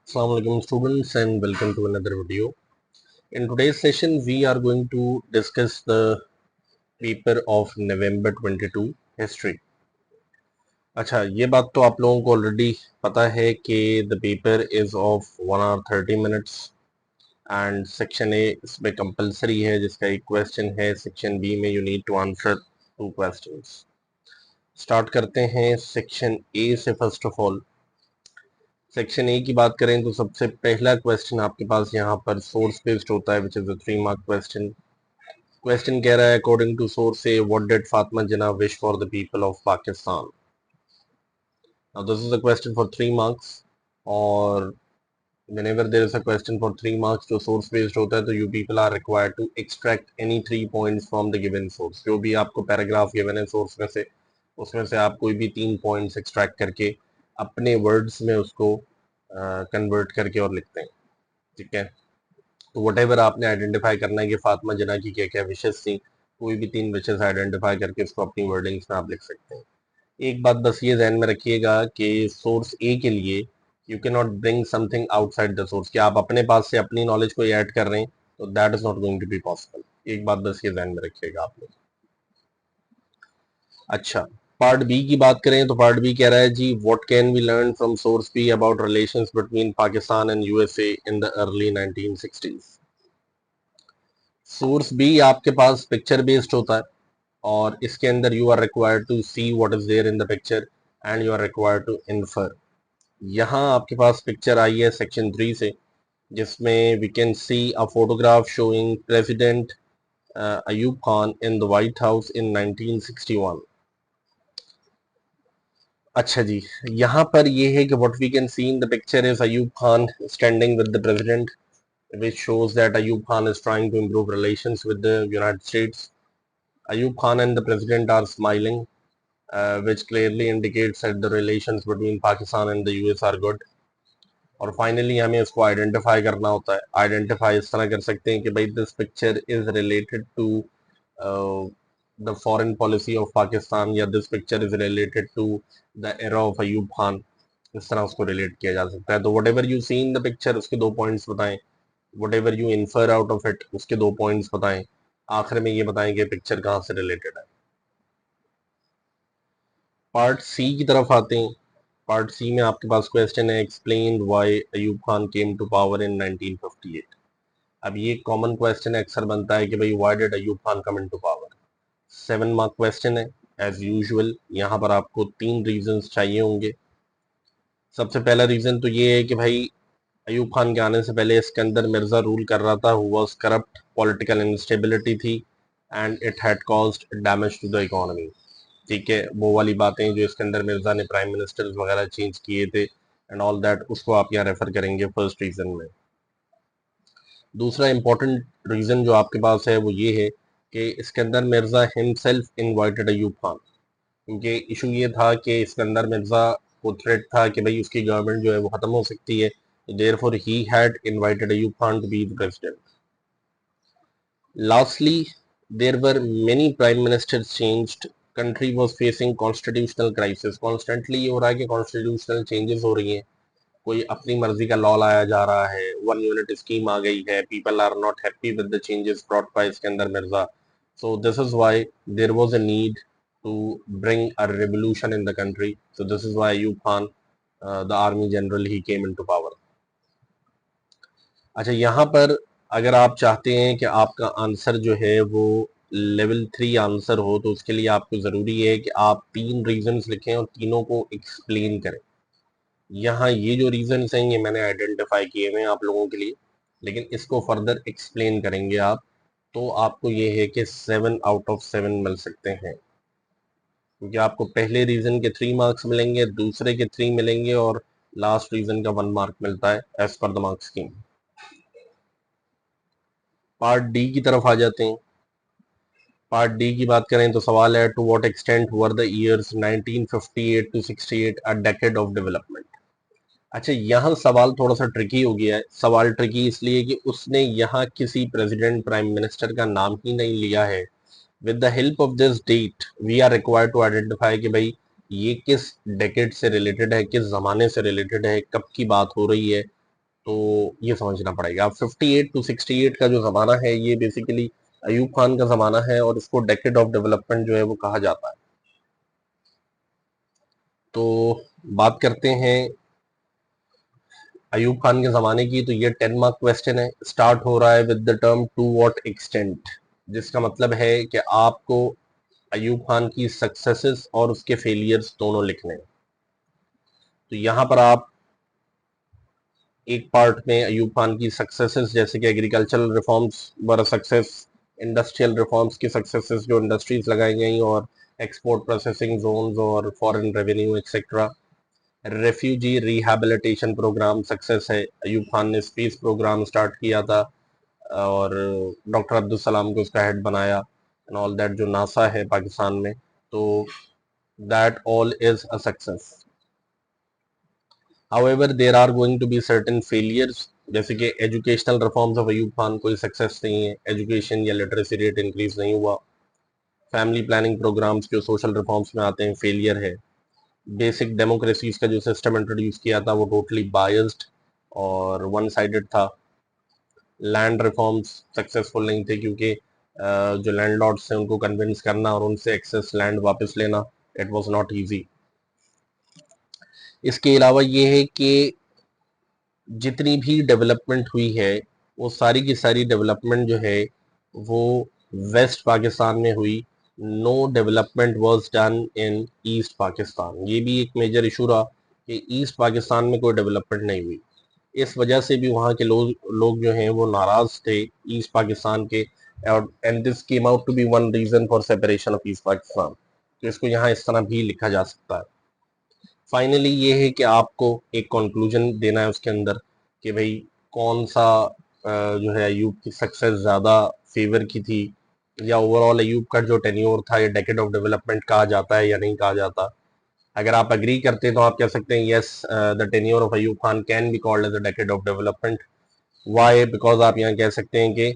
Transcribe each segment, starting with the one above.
Assalamu alaikum students and welcome to another video. In today's session we are going to discuss the paper of November 22 history. अच्छा, ये बात तो आप लोगों को ऑलरेडी पता है कि the paper is of 1 hour 30 minutes and section A इसमें compulsory है जिसका एक question है. section B में you need to answer 2 questions. Start करते हैं section A से. first of all section A की बात करें तो सबसे पहला क्वेश्चन आपके पास यहाँ पर सोर्स बेस्ड होता है, which is a 3 mark question. Question कह रहा है according to source A what did Fatima Jinnah wish for the people of Pakistan. Now this is a question for 3 marks और whenever there is a question for 3 marks जो source based होता है तो you people are required to extract any 3 points from the given source. जो भी आपको paragraph given है source में से उसमें से आप कोई भी 3 पॉइंट्स एक्सट्रैक्ट करके अपने वर्ड्स में उसको कन्वर्ट करके और लिखते हैं. ठीक है, तो वट एवर आपने आइडेंटिफाई करना है कि फातिमा जिन्ना की क्या क्या विशेष थी, कोई भी 3 विशेष आइडेंटिफाई करके उसको अपनी वर्डिंग्स में आप लिख सकते हैं. एक बात बस ये ध्यान में रखिएगा कि सोर्स ए के लिए you can not bring something outside the source, कि आप अपने पास से अपनी नॉलेज को ऐड कर रहे हैं तो that is not going to be possible. एक बात बस ये ध्यान में रखिएगा आप लोग. अच्छा, पार्ट बी की बात करें तो पार्ट बी कह रहा है जी what can we learn from source B about relations between Pakistan and USA in the early 1960s. Source B आपके पास पिक्चर बेस्ड होता है और इसके अंदर you are required to see what is there in the picture and you are required to infer. यहाँ आपके पास पिक्चर आई है सेक्शन 3 से जिसमें we can see a photograph showing president Ayub Khan in the White House in 1961. अच्छा जी, यहाँ पर ये है कि what we can see in the picture is Ayub Khan standing with the president, which shows that Ayub Khan is trying to improve relations with the United States. Ayub Khan and the president are smiling, which clearly indicates that the relations between Pakistan and the US are good. और finally हमें इसको identify करना होता है. Identify इस तरह कर सकते हैं कि भाई this picture is related to the foreign policy of Pakistan या this picture is related to the era of Ayub Khan. इस तरह उसको रिलेट किया जा सकता है. तो whatever you see in the picture उसके 2 पॉइंट्स बताएं, whatever you infer out of it उसके 2 पॉइंट्स बताएं, आखिर में ये बताएं कि पिक्चर कहाँ से रिलेटेड है. पार्ट सी की तरफ आते हैं. पार्ट सी में आपके पास क्वेश्चन है explain why Ayub Khan came to power in 1958. अब ये कॉमन क्वेश्चन अक्सर बनता है कि भाई why did Ayub Khan come in to power. 7 mark question है एज यूजुअल. यहाँ पर आपको 3 रीजंस चाहिए होंगे. सबसे पहला रीजन तो ये है कि भाई अयूब खान के आने से पहले इसके अंदर मिर्जा रूल कर रहा था, who was corrupt, political instability थी and it had caused damage to the economy. ठीक है, वो वाली बातें जो इसके अंदर मिर्जा ने प्राइम मिनिस्टर्स वगैरह चेंज किए थे एंड ऑल दैट, उसको आप यहाँ रेफर करेंगे फर्स्ट रीजन में. दूसरा इंपॉर्टेंट रीजन जो आपके पास है वो ये है कि इसके अंदर मिर्जा हिमसेल्फ इनवाइटेड अयूब खान, क्योंकि इशू ये था कि इसके अंदर मिर्जा को थ्रेट था कि भाई उसकी गवर्नमेंट जो है वो खत्म हो सकती है. Therefore, he had invited Ayub Khan to be the president. Lastly, there were many prime ministers changed. Country was facing constitutional crisis. Constantly ये हो रहा है कि constitutional changes हो रही हैं. कोई अपनी मर्जी का लॉ लाया जा रहा है, वन यूनिट स्कीम आ गई है, people are not happy with the changes brought by इसके अंदर Mirza. So this is why there was a need to bring a revolution in the country. So this is why Ayub Khan, the army general, he came into power. अच्छा, यहाँ पर अगर आप चाहते हैं कि आपका आंसर जो है वो लेवल 3 आंसर हो तो उसके लिए आपको ज़रूरी है कि आप 3 रीजंस लिखें और तीनों को एक्सप्लेन करें. यहाँ ये जो रीजंस हैं ये मैंने आइडेंटिफाई किए हुए हैं आप लोगों के लिए, लेकिन इसको फर्दर एक्सप्लेन करेंगे आप तो आपको ये है कि 7 आउट ऑफ 7 मिल सकते हैं, क्योंकि आपको पहले रीजन के 3 मार्क्स मिलेंगे, दूसरे के 3 मिलेंगे और लास्ट रीजन का 1 मार्क मिलता है as per the mark scheme. Part D की तरफ आ जाते हैं. पार्ट डी की बात करें तो सवाल है to what extent were the years 1958 to 68 a decade of development. अच्छा, यहाँ सवाल थोड़ा सा ट्रिकी हो गया है. सवाल ट्रिकी इसलिए कि उसने यहाँ किसी प्रेसिडेंट प्राइम मिनिस्टर का नाम ही नहीं लिया है. With the help of this date we are required to identify कि भाई ये किस डेकेड से रिलेटेड है, किस जमाने से रिलेटेड है, कब की बात हो रही है. तो ये समझना पड़ेगा। अब 58 टू 68 का जो ज़माना है ये बेसिकली अयूब खान का ज़माना है और इसको डेकेड ऑफ डेवलपमेंट जो है वो कहा जाता है। तो बात करते हैं अयूब खान के ज़माने की, तो ये 10 मार्क क्वेश्चन है। स्टार्ट हो रहा है with the term to what extent, जिसका मतलब है कि आपको अयूब खान की सक्सेसेस और उसके फेलियर्स दोनों लिखने हैं। तो यहाँ पर आप एक पार्ट में अयूब खान की सक्सेसेस जैसे कि agricultural reforms were success, industrial reforms की सक्सेसेस जो इंडस्ट्रीज लगाई गई और एक्सपोर्ट प्रोसेसिंग जोन्स और foreign revenue etcetera. Refugee rehabilitation programme success है, अयूब खान ने स्पेस प्रोग्राम स्टार्ट किया था और डॉक्टर अब्दुल सलाम को उसका हेड बनाया एंड ऑल दैट, जो नासा है पाकिस्तान में, तो that all is a success. However, there are going to be certain failures, जैसे कि educational reforms of Ayub Khan कोई सक्सेस नहीं है, एजुकेशन या लिटरेसी रेट इंक्रीज नहीं हुआ। फैमिली प्लानिंग प्रोग्राम्स जो सोशल रिफॉर्म्स में आते हैं फेलियर है। बेसिक डेमोक्रेसीज का जो सिस्टम इंट्रोड्यूस किया था वो टोटली बायस्ड और वन साइडेड था। लैंड रिफॉर्म्स सक्सेसफुल नहीं थे क्योंकि जो लैंडलॉर्ड्स थे उनको कन्विंस करना और उनसे एक्सेस लैंड वापस लेना, इट वाज नॉट इजी। इसके अलावा ये है कि जितनी भी डेवलपमेंट हुई है वो सारी की सारी डेवलपमेंट जो है वो वेस्ट पाकिस्तान में हुई। No development was done in East Pakistan. ये भी एक मेजर इशू रहा कि ईस्ट पाकिस्तान में कोई डेवलपमेंट नहीं हुई। इस वजह से भी वहाँ के लोग जो हैं वो नाराज थे ईस्ट पाकिस्तान के, और and this came out to be one reason for separation of East Pakistan. तो इसको यहाँ इस तरह भी लिखा जा सकता है। फाइनली ये है कि आपको एक कंक्लूजन देना है उसके अंदर कि भाई कौन सा जो है अयूब की सक्सेस ज़्यादा फेवर की थी, या ओवरऑल अयूब का जो टेन्योर था ये डेकेड ऑफ डेवलपमेंट कहा जाता है या नहीं कहा जाता। अगर आप अग्री करते हैं तो आप कह सकते हैं yes, the tenure of Ayub Khan can be called as a decade of development. Why? Because आप यहाँ कह सकते हैं कि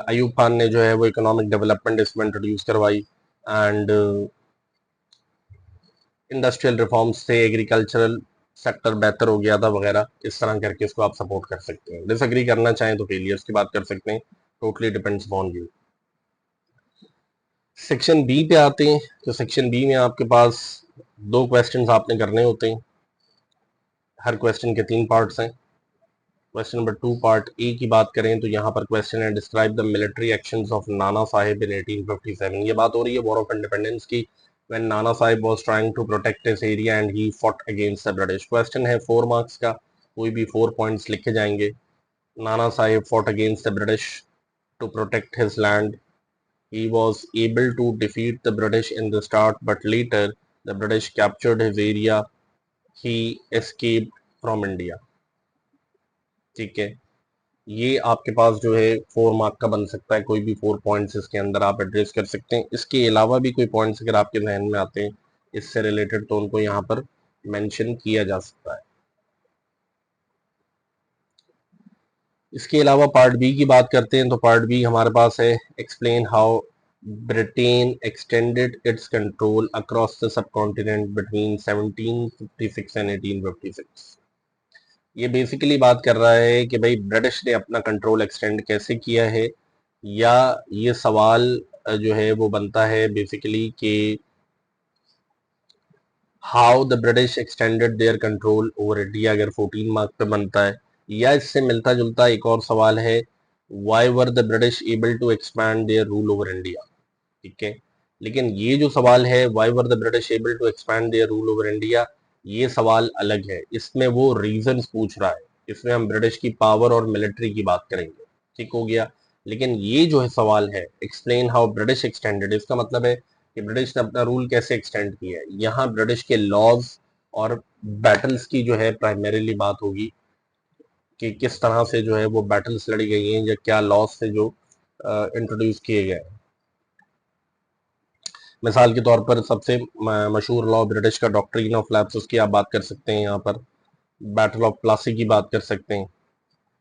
अयूब खान ने जो है वो इकोनॉमिक डेवलपमेंट इसमें इंट्रोड्यूस करवाई एंड इंडस्ट्रियल रिफॉर्म्स से एग्रीकल्चरल सेक्टर बेहतर हो गया था वगैरह, इस तरह करके इसको आप सपोर्ट कर सकते हैं। डिसएग्री करना चाहें तो फेलियर्स की बात कर सकते हैं, totally depends upon you. Section B पे आते हैं, तो सेक्शन बी में आपके पास दो क्वेश्चंस आपने करने होते हैं। हर क्वेश्चन के 3 पार्ट्स हैं। क्वेश्चन नंबर 2 पार्ट ए की बात करें तो यहाँ पर क्वेश्चन है describe the military actions of Nana Sahib इन 1857। ये बात हो रही है वॉर ऑफ इंडिपेंडेंस की, when Nana Sahib was trying to protect his area and he fought against the British। Question है 4 मार्क्स का, कोई भी 4 पॉइंट्स लिखे जाएंगे। Nana Sahib fought against the British to protect his land. He was able to defeat the British in the start, but later the British captured his area. He escaped from India। ठीक है, ये आपके पास जो है 4 मार्क का बन सकता है, कोई भी 4 पॉइंट्स इसके अंदर आप एड्रेस कर सकते हैं। इसके अलावा भी कोई पॉइंट्स अगर आपके जहन में आते हैं इससे रिलेटेड तो उनको यहाँ पर मेंशन किया जा सकता है। इसके अलावा पार्ट बी की बात करते हैं तो पार्ट बी हमारे पास है explain how Britain extended it's control across the sub continent between 1756 and 1856। ये बेसिकली बात कर रहा है कि भाई ब्रिटिश ने अपना कंट्रोल एक्सटेंड कैसे किया है, या ये सवाल जो है वो बनता है बेसिकली कि how the British extended their control over India, अगर 14 मार्क पे बनता है। या इससे मिलता जुलता एक और सवाल है why were the British able to expand their rule over India. ठीक है, लेकिन ये जो सवाल है why were the British able to expand their rule over India, ये सवाल अलग है। इसमें वो रीजंस पूछ रहा है, इसमें हम ब्रिटिश की पावर और मिलिट्री की बात करेंगे। ठीक हो गया, लेकिन ये जो है सवाल है एक्सप्लेन हाउ ब्रिटिश एक्सटेंडेड, इसका मतलब है कि ब्रिटिश ने अपना रूल कैसे एक्सटेंड किया है। यहाँ ब्रिटिश के लॉज और बैटल्स की जो है प्राइमरीली बात होगी कि किस तरह से जो है वो बैटल्स लड़ी गई हैं या क्या लॉज से जो इंट्रोड्यूस किए गए। मिसाल के तौर पर सबसे मशहूर लॉ ब्रिटिश का डॉक्ट्रिन ऑफ लैप्स, उसकी आप बात कर सकते हैं। यहाँ पर बैटल ऑफ प्लासी की बात कर सकते हैं।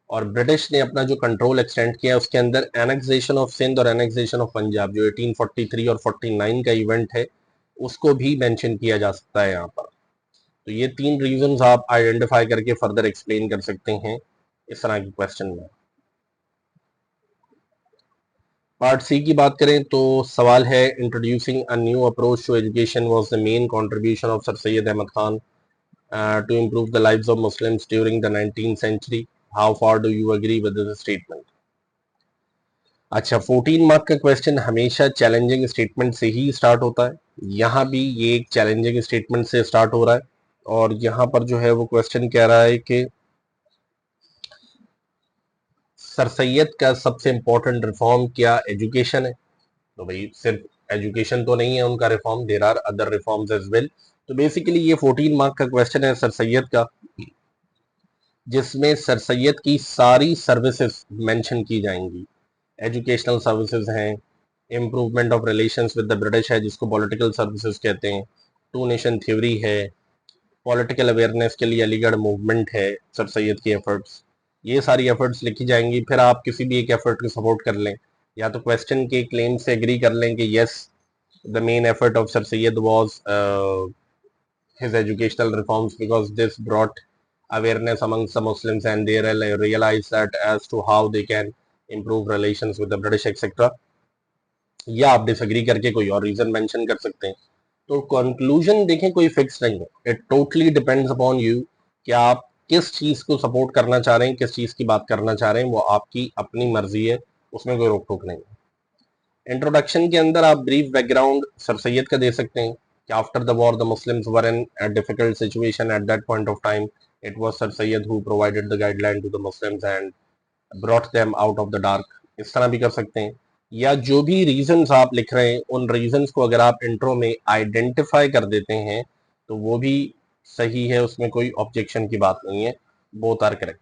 और ब्रिटिश ने अपना जो कंट्रोल एक्सटेंड किया उसके अंदर एनेक्सेशन ऑफ सिंध और एनेक्सेशन ऑफ पंजाब जो 1843 और 49 का इवेंट है उसको भी मेंशन किया जा सकता है यहाँ पर। तो ये 3 रीजंस आप आइडेंटिफाई करके फर्दर एक्सप्लेन कर सकते हैं इस तरह के क्वेश्चन में। पार्ट सी की बात करें तो सवाल है, introducing a new approach to education was the main contribution of sir Syed Ahmed Khan to improve the lives of Muslims during the 19th century. How far do you agree with this statement? अच्छा, 14 mark का question हमेशा challenging statement से ही start होता है। यहाँ भी ये एक चैलेंजिंग स्टेटमेंट से स्टार्ट हो रहा है और यहाँ पर जो है वो क्वेश्चन कह रहा है कि सर सैयद का सबसे इंपॉर्टेंट रिफॉर्म क्या एजुकेशन है? तो भाई सिर्फ एजुकेशन तो नहीं है उनका reform, there are other reforms as well. तो बेसिकली ये 14 मार्क का क्वेश्चन है सर सैयद का, जिसमें सर सैयद की सारी सर्विसेज मेंशन की जाएंगी। एजुकेशनल सर्विसेज हैं, improvement of relations with the British है जिसको पॉलिटिकल सर्विसेज कहते हैं, टू नेशन थ्योरी है, पॉलिटिकल अवेयरनेस के लिए अलीगढ़ मूवमेंट है, सर सैयद की एफर्ट्स, ये सारी एफर्ट्स लिखी जाएंगी। फिर आप किसी भी एक एफर्ट को सपोर्ट कर लें, या तो क्वेश्चन के क्लेम से एग्री कर लें कि yes the main effort of sir Syed was his educational reforms because this brought awareness amongst the Muslims and they realized that as to how they can improve relations with the British etc. या आप disagree करके कोई और reason mention कर सकते हैं। तो conclusion देखें कोई फिक्स नहीं है, it totally depends upon you कि आप किस चीज को सपोर्ट करना चाह रहे हैं, किस चीज की बात करना चाह रहे हैं, वो आपकी अपनी मर्जी है, उसमें कोई रोक टोक नहीं है। इंट्रोडक्शन के अंदर आप ब्रीफ बैकग्राउंड सर सैयद का दे सकते हैं कि after the war the Muslims were in a difficult situation at that point of time, it was Sir Syed who provided the guideline to the Muslims and brought them out of the dark, इस तरह भी कर सकते हैं। या जो भी reasons आप लिख रहे हैं उन रीजंस को अगर आप इंट्रो में आइडेंटिफाई कर देते हैं तो वो भी सही है, उसमें कोई ऑब्जेक्शन की बात नहीं है, बोथ आर करेक्ट।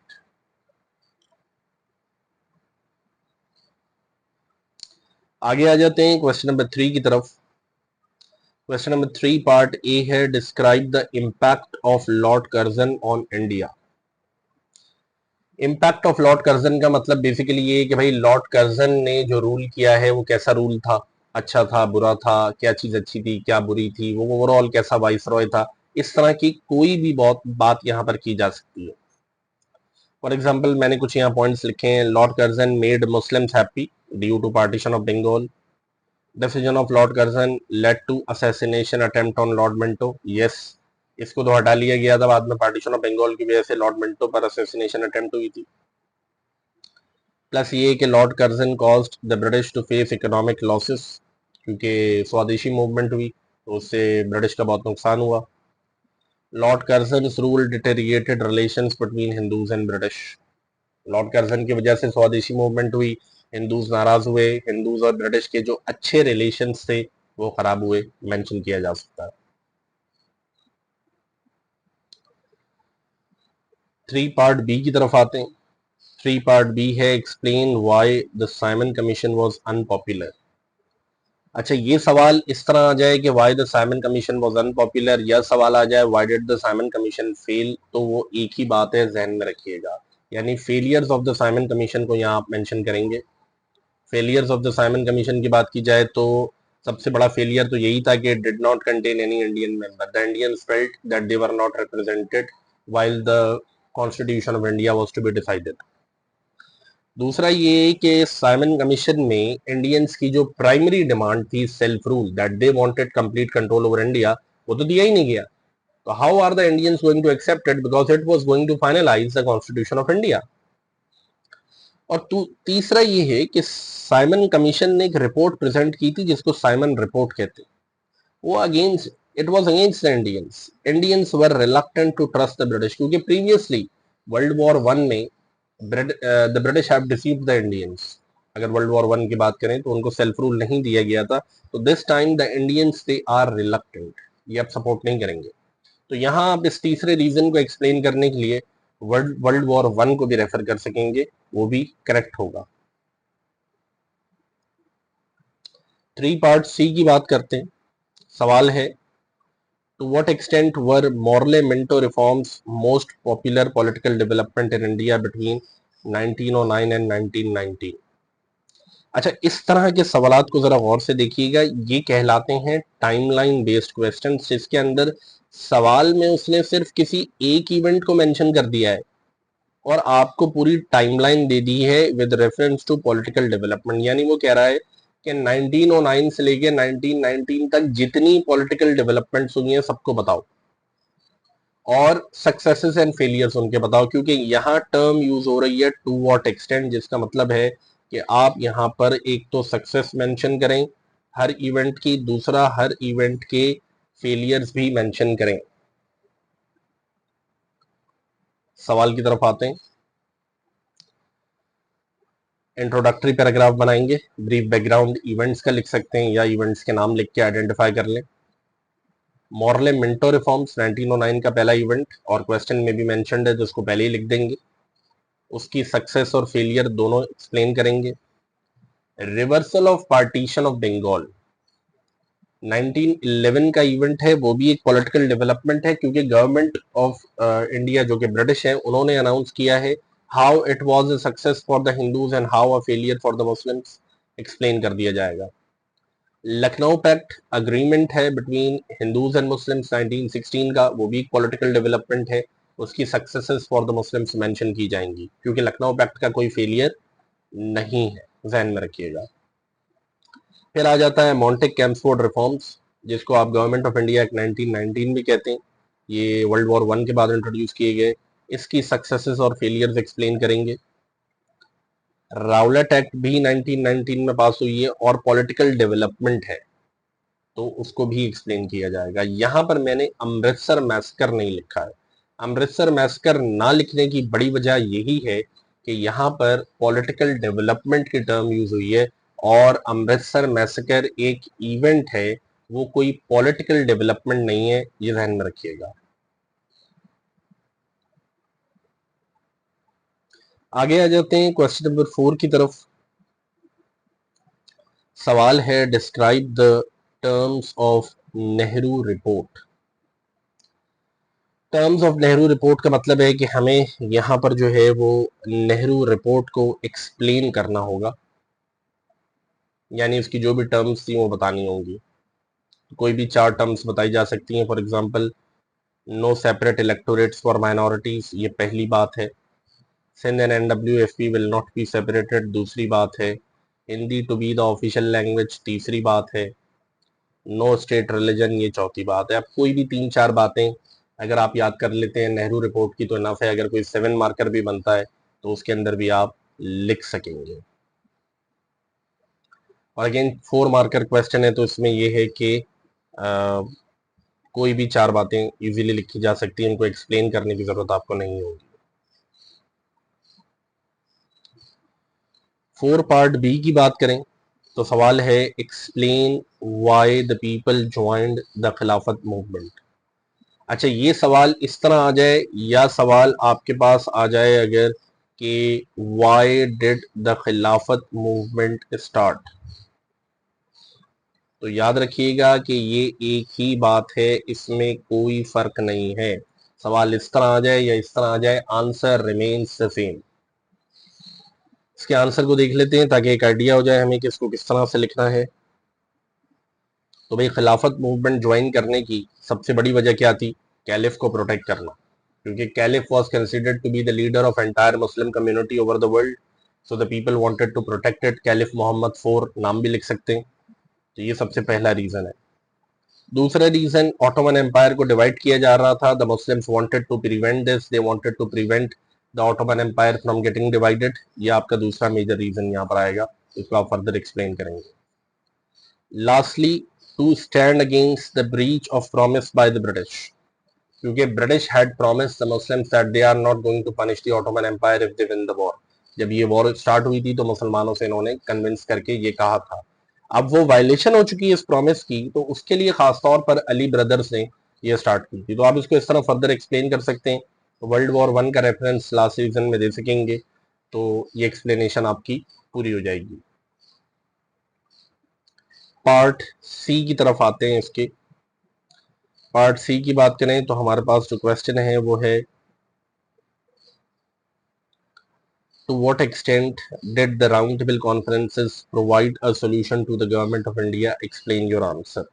आगे आ जाते हैं क्वेश्चन नंबर 3 की तरफ। क्वेश्चन नंबर 3 पार्ट ए है, describe the impact of Lord Curzon on India. Impact of Lord Curzon का मतलब बेसिकली ये कि भाई लॉर्ड कर्जन ने जो रूल किया है वो कैसा रूल था, अच्छा था, बुरा था, क्या चीज अच्छी थी, क्या बुरी थी, वो ओवरऑल कैसा वाइसरॉय था, इस तरह की कोई भी बहुत बात यहाँ पर की जा सकती है। फॉर एग्जाम्पल मैंने कुछ यहाँ पॉइंट्स लिखे हैं। Lord Curzon made Muslims happy due to partition of Bengal. Decision of Lord Curzon led to assassination attempt on Lord Minto. Yes, इसको तो हटा लिया गया था बाद में पार्टीशन ऑफ बंगाल की वजह से लॉर्ड मिंटो पर असैसिनेशन अटेम्प्ट हुई थी। प्लस ये कि Lord Curzon caused the British to face economic losses, क्योंकि स्वदेशी मूवमेंट हुई तो उससे ब्रिटिश का बहुत नुकसान हुआ। Lord Curzon rule deteriorated relations between Hindus and British. Lord Curzon की वजह से स्वदेशी मूवमेंट हुई, हिंदूज नाराज हुए, हिंदूज और ब्रिटिश के जो अच्छे रिलेशंस थे वो खराब हुए, मेंशन किया जा सकता है। 3 पार्ट बी की तरफ आते हैं। 3 पार्ट बी है, explain why the Simon commission was unpopular. अच्छा, ये सवाल इस तरह आ जाए कि why the Simon commission was unpopular, या सवाल आ जाए why did the Simon commission fail, तो वो एक ही बात है, जहन में रखिएगा, यानी failures of the Simon commission को यहाँ आप मेंशन करेंगे। Failures of the Simon commission की बात की जाए तो सबसे बड़ा फेलियर तो यही था कि did not contain any Indian member, the Indians felt that they were not represented while the constitution of India was to be decided. दूसरा ये कि साइमन कमीशन में इंडियंस की जो प्राइमरी डिमांड थी self rule, that they wanted complete control over India, वो तो दिया ही नहीं गया। तो how are the Indians going to accept it, because it was going to finalise the constitution of India. और तीसरा ये है कि साइमन कमीशन ने एक रिपोर्ट प्रेजेंट की थी जिसको साइमन रिपोर्ट कहते हैं, वो against, it was against the Indians. Indians were reluctant to trust the British, क्योंकि प्रीवियसली वर्ल्ड वॉर 1 में the British have deceived the Indians. अगर वर्ल्ड वॉर 1 की बात करें तो उनको सेल्फ रूल नहीं दिया गया था, तो this time the Indians they are reluctant, ये आप सपोर्ट नहीं करेंगे। तो यहाँ आप इस तीसरे रीजन को एक्सप्लेन करने के लिए वर्ल्ड वॉर 1 को भी रेफर कर सकेंगे, वो भी करेक्ट होगा। 3 पार्ट सी की बात करते हैं। सवाल है, to what extent were Morley Minto reforms most popular political development in India between 1909 and 1919। अच्छा, इस तरह के सवालात को जरा गौर से देखिएगा, ये कहलाते हैं टाइमलाइन बेस्ड क्वेश्चन, जिसके अंदर सवाल में उसने सिर्फ किसी एक इवेंट को मेंशन कर दिया है और आपको पूरी टाइमलाइन दे दी है with reference to political development. यानी वो कह रहा है कि 1909 से लेके 1919 तक जितनी पॉलिटिकल डेवलपमेंट्स हुई हैं सबको बताओ और सक्सेसेस एंड फेलियर्स उनके बताओ, क्योंकि यहाँ टर्म यूज हो रही है टू व्हाट एक्सटेंट, जिसका मतलब है कि आप यहाँ पर एक तो सक्सेस मेंशन करें हर इवेंट की, दूसरा हर इवेंट के फेलियर्स भी मेंशन करें। सवाल की तरफ आते हैं। इंट्रोडक्टरी पैराग्राफ बनाएंगे, ब्रीफ बैकग्राउंड इवेंट्स का लिख सकते हैं या इवेंट्स के नाम लिख के आइडेंटिफाई कर लें। मॉर्ले मिंटो रिफॉर्म्स 1909 का पहला इवेंट और क्वेश्चन में भी मेंशन्ड है, जिसको पहले ही लिख देंगे। उसकी सक्सेस और फेलियर दोनों एक्सप्लेन करेंगे। Reversal of partition of Bengal 1911 का इवेंट है, वो भी एक पॉलिटिकल डेवलपमेंट है, क्योंकि गवर्नमेंट ऑफ इंडिया जो कि ब्रिटिश है उन्होंने अनाउंस किया है how it was a success for the Hindus and how a failure for the Muslims, explain कर दिया जाएगा। लखनऊ पैक्ट अग्रीमेंट है बिटवीन हिंदूज एंड मुस्लिम्स 1916 का, वो भी एक पॉलिटिकल डेवलपमेंट है, उसकी successes for the Muslims mention की जाएंगी, क्योंकि लखनऊ पैक्ट का कोई फेलियर नहीं है, जहन में रखिएगा। फिर आ जाता है मॉन्टेक कैम्सफोर्ड रिफॉर्म्स, जिसको आप गवर्नमेंट ऑफ इंडिया एक्ट 1919 भी कहते हैं। ये वर्ल्ड वॉर 1 के बाद इंट्रोड्यूस किए गए। इसकी सक्सेसेस और फेलियर्स एक्सप्लेन करेंगे। राउलेट एक्ट भी 1919 में पास हुई है और पॉलिटिकल डेवलपमेंट है, तो उसको भी एक्सप्लेन किया जाएगा। यहां पर मैंने अमृतसर मैसकर नहीं लिखा है। अमृतसर मैसकर ना लिखने की बड़ी वजह यही है कि यहाँ पर पॉलिटिकल डेवलपमेंट की टर्म यूज हुई है और अमृतसर मैसकर एक इवेंट है, वो कोई पॉलिटिकल डेवलपमेंट नहीं है, ये ध्यान में रखिएगा। आगे आ जाते हैं क्वेश्चन नंबर 4 की तरफ। सवाल है describe the terms of Nehru report. Terms of Nehru report का मतलब है कि हमें यहाँ पर जो है वो नेहरू रिपोर्ट को एक्सप्लेन करना होगा, यानी उसकी जो भी टर्म्स थी वो बतानी होंगी। कोई भी 4 टर्म्स बताई जा सकती हैं। For example, no separate electorates for minorities, ये पहली बात है। Sindh and NWFP will not be separated, दूसरी बात है। Hindi to be the official language, तीसरी बात है। नो स्टेट रिलीजन, ये चौथी बात है। अब कोई भी 3-4 बातें अगर आप याद कर लेते हैं नेहरू रिपोर्ट की तो इनफ है। अगर कोई 7 मार्कर भी बनता है तो उसके अंदर भी आप लिख सकेंगे। और अगेन 4 मार्कर क्वेश्चन है, तो इसमें ये है कि कोई भी 4 बातें इजीली लिखी जा सकती हैं, उनको एक्सप्लेन करने की जरूरत आपको नहीं होगी। 4 पार्ट बी की बात करें तो सवाल है explain why the people joined the खिलाफत मूवमेंट। अच्छा, ये सवाल इस तरह आ जाए या सवाल आपके पास आ जाए अगर कि व्हाई डिड द खिलाफत मूवमेंट स्टार्ट, तो याद रखिएगा कि ये एक ही बात है, इसमें कोई फर्क नहीं है। सवाल इस तरह आ जाए या इस तरह आ जाए, आंसर रिमेन्स द सेम। इसके आंसर को देख लेते हैं ताकि एक आइडिया हो जाए हमें कि इसको किस तरह से लिखना है। तो भाई, खिलाफत मूवमेंट ज्वाइन करने की सबसे बड़ी वजह क्या थी? कैलिफ को प्रोटेक्ट करना, क्योंकि caliph was considered to be the leader of entire Muslim community over the world, so the people wanted to protect it. Caliph Mohammad IV नाम भी लिख सकते हैं। तो ये सबसे पहला रीजन है। दूसरा रीजन, ऑटोमन एम्पायर को डिवाइड किया जा रहा था। The Muslims wanted to prevent this, they wanted to prevent the Ottoman empire from getting divided. ये आपका दूसरा मेजर रीजन यहाँ पर आएगा, इसको आप फर्दर एक्सप्लेन करेंगे। Lastly, to stand against the breach of promise by the British, क्योंकि British had promised the Muslims that they are not going to punish the Ottoman Empire if they win the war. जब ये war start हुई थी तो मुसलमानों से इन्होंने convince करके ये कहा था। अब वो वायलेशन हो चुकी है इस प्रॉमिस की, तो उसके लिए खासतौर पर अली ब्रदर्स ने ये स्टार्ट की थी। तो आप इसको इस तरह फर्दर एक्सप्लेन कर सकते हैं। वर्ल्ड वॉर 1 का रेफरेंस लास्ट सीजन में दे सकेंगे, तो ये एक्सप्लेनेशन आपकी पूरी हो जाएगी। पार्ट सी की तरफ आते हैं। इसके पार्ट सी की बात करें तो हमारे पास जो क्वेश्चन है वो है, to what extent did the round table conferences provide a solution to the government of India? Explain your answer.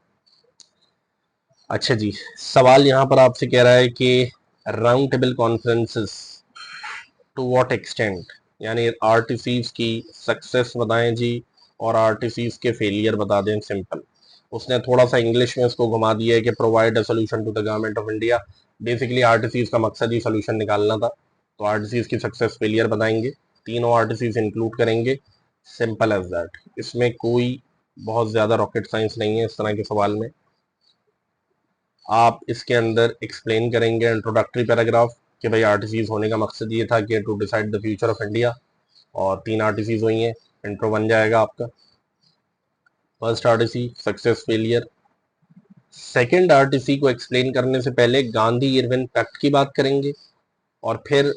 अच्छा जी, सवाल यहाँ पर आपसे कह रहा है कि round table conferences to what extent, यानी आरटीसीज की सक्सेस बताएं जी और आरटीसीज के फेलियर बता दें। सिंपल, उसने थोड़ा सा इंग्लिश में इसको घुमा दिया है कि provide a solution to the government of India. Basically RTCs का मकसद ही सोल्यूशन निकालना था, तो आरटीसीज की सक्सेस फेलियर बताएंगे, तीनों आरटीसीज इंक्लूड करेंगे। सिंपल एज दैट, इसमें कोई बहुत ज्यादा रॉकेट साइंस नहीं है इस तरह के सवाल में। आप इसके अंदर एक्सप्लेन करेंगे इंट्रोडक्टरी पैराग्राफ कि भाई आरटीसीज होने का मकसद ये था कि to decide the future of India, और तीन आरटीसीज हुई हैं, इंट्रो बन जाएगा आपका। First RTC success failure. Second RTC को एक्सप्लेन करने से पहले गांधी इरविन पैक्ट की बात करेंगे, और फिर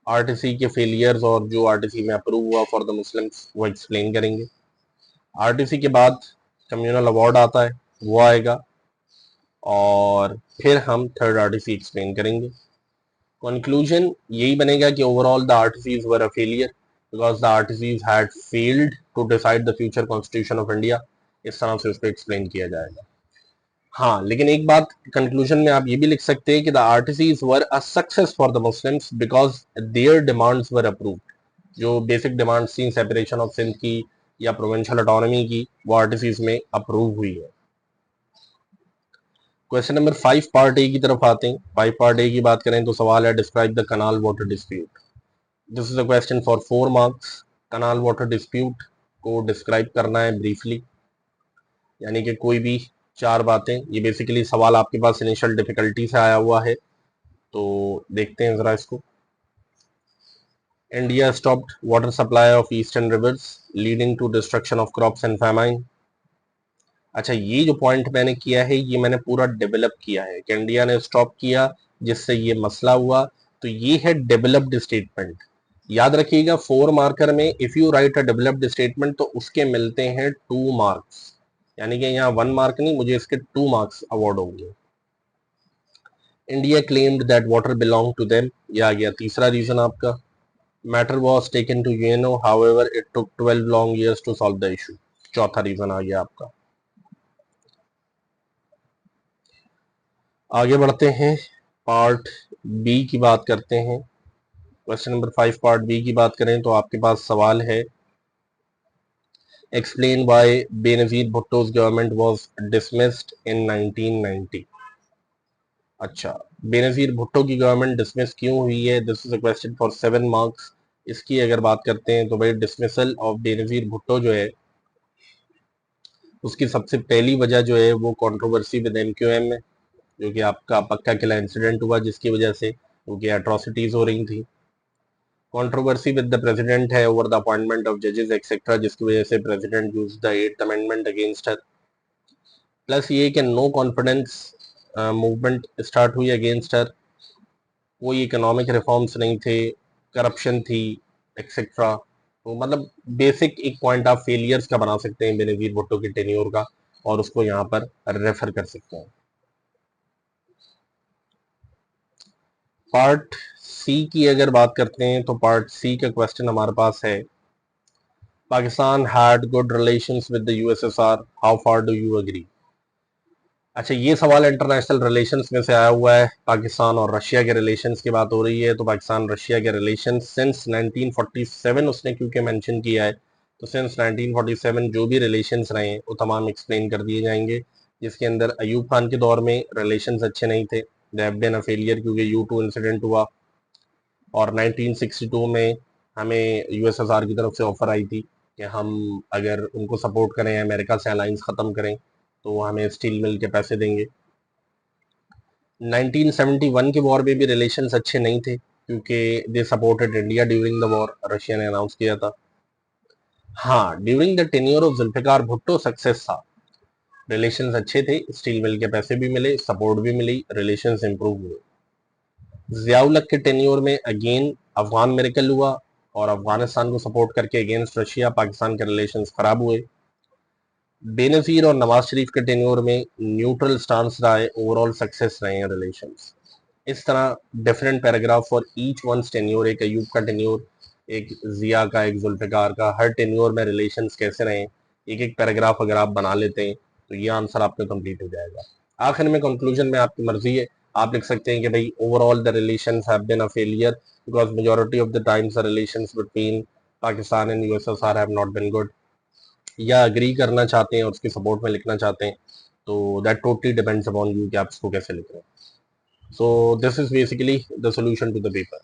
आरटीसी के फेलियर्स और जो आरटीसी में अप्रूव हुआ फॉर द मुस्लिम्स वो एक्सप्लेन करेंगे। आरटीसी के बाद कम्युनल अवार्ड आता है, वो आएगा, और फिर हम थर्ड आरटीसी एक्सप्लेन करेंगे। कंक्लूजन यही बनेगा कि overall the RTCs were a failure because the RTCs had failed to decide the future constitution of India. इस तरह से उसको एक्सप्लेन किया जाएगा। हाँ, लेकिन एक बात कंक्लूजन में आप ये भी लिख सकते हैं कि the RTCs were a success for the Muslims because their demands were approved. जो बेसिक डिमांड्स थी सेपरेशन ऑफ सिंध की या प्रोविंशियल ऑटोनॉमी की, वो आरटीसीज में अप्रूव हुई है। क्वेश्चन नंबर 5 पार्ट ए की तरफ आते हैं। 5 पार्ट ए की बात करें तो सवाल है describe the canal water dispute. This is a question for 4 marks. Canal water dispute को डिस्क्राइब करना है ब्रीफली, यानी कि कोई भी 4 बातें। ये बेसिकली सवाल आपके पास इनिशियल डिफिकल्टी से आया हुआ है, तो देखते हैं जरा इसको। India stopped water supply of eastern rivers leading to destruction of crops and famine. अच्छा, ये जो पॉइंट मैंने किया है ये मैंने पूरा डेवलप किया है कि इंडिया ने स्टॉप किया जिससे ये मसला हुआ, तो ये है डेवलप्ड स्टेटमेंट। याद रखिएगा 4 मार्कर में if you right a developed statement तो उसके मिलते हैं 2 मार्क्स, यानी कि यहाँ 1 मार्क नहीं, मुझे इसके 2 मार्क्स अवार्ड होंगे। India claimed that water belong to them, ये आ गया तीसरा रीजन आपका। Matter was taken to UNO however it took 12 long years to solve the issue, चौथा रीजन आ गया आपका। आगे बढ़ते हैं, पार्ट बी की बात करते हैं। क्वेश्चन नंबर 5 पार्ट बी की बात करें तो आपके पास सवाल है एक्सप्लेन व्हाई बेनजीर भुट्टो's गवर्नमेंट वाज डिसमिस्ड इन 1990। अच्छा, बेनजीर भुट्टो की गवर्नमेंट डिसमिस क्यों हुई है? This is a question for 7 marks. इसकी अगर बात करते हैं तो भाई डिसमिसल ऑफ बेनजीर भुट्टो जो है उसकी सबसे पहली वजह जो है वो कंट्रोवर्सी विद एमक्यूएम है, जो कि आपका पक्का किला इंसिडेंट हुआ जिसकी वजह से क्योंकि एट्रोसिटीज हो रही थी। कंट्रोवर्सी विद द प्रेसिडेंट है ओवर द अपॉइंटमेंट ऑफ जजेस एक्सेट्रा, जिसकी वजह से president use the 8th amendment against her. Plus ये कि नो कॉन्फिडेंस मूवमेंट स्टार्ट हुई अगेंस्ट हर, कोई इकोनॉमिक रिफॉर्म्स नहीं थे, करप्शन थी एक्सेट्रा। तो मतलब बेसिक एक पॉइंट आप फेलियर्स का बना सकते हैं बेनजीर भुट्टो के टेन्योर का, और उसको यहाँ पर रेफर कर सकते हैं। पार्ट सी की अगर बात करते हैं तो पार्ट सी का क्वेश्चन हमारे पास है Pakistan had good relations with the USSR, how far do you agree. अच्छा, ये सवाल इंटरनेशनल रिलेशंस में से आया हुआ है। पाकिस्तान और रशिया के रिलेशंस की बात हो रही है, तो पाकिस्तान रशिया के रिलेशंस सिंस 1947 उसने क्योंकि मेंशन किया है, तो सिंस 1947 जो भी रिलेशंस रहे वो तमाम एक्सप्लेन कर दिए जाएंगे, जिसके अंदर अयूब खान के दौर में रिलेशंस अच्छे नहीं थे, they have been a failure क्योंकि U2 इंसिडेंट हुआ, और 1962 में हमें यूएसएसआर की तरफ से ऑफर आई थी कि हम अगर उनको सपोर्ट करें, अमेरिका से अलायंस ख़त्म करें तो वो हमें स्टील मिल के पैसे देंगे। 1971 के वॉर में भी रिलेशंस अच्छे नहीं थे क्योंकि they supported India during the war, Russia ने अनाउंस किया था। हाँ, during the tenure of Zulfikar Bhutto success था, रिलेशंस अच्छे थे, स्टील मिल के पैसे भी मिले, सपोर्ट भी मिली, रिलेशंस इंप्रूव हुए। जियाउल हक के टेन्योर में अगेन अफगान मिरेकल हुआ और अफगानिस्तान को सपोर्ट करके अगेंस्ट रशिया पाकिस्तान के रिलेशंस खराब हुए। बेनजीर और नवाज शरीफ के टेन्योर में न्यूट्रल स्टांस रहा है, ओवरऑल सक्सेस रहे हैं रिलेशंस। इस तरह different paragraph for each one tenure, एक अयूब का टेन्योर, एक जिया का, एक जुल्फिकार का, हर टेन्योर में रिलेशंस कैसे रहे, एक एक पैराग्राफ अगर आप बना लेते हैं तो ये आंसर आपका कंप्लीट हो जाएगा। आखिर में कंक्लूजन में आपकी मर्जी है, आप लिख सकते हैं कि भाई overall the relations have been a failure because majority of the times the relations between Pakistan and USSR have not been good, या अग्री करना चाहते हैं और उसके सपोर्ट में लिखना चाहते हैं, तो that totally depends upon you कि आप इसको कैसे लिख रहे हैं. So this is basically the solution to the paper.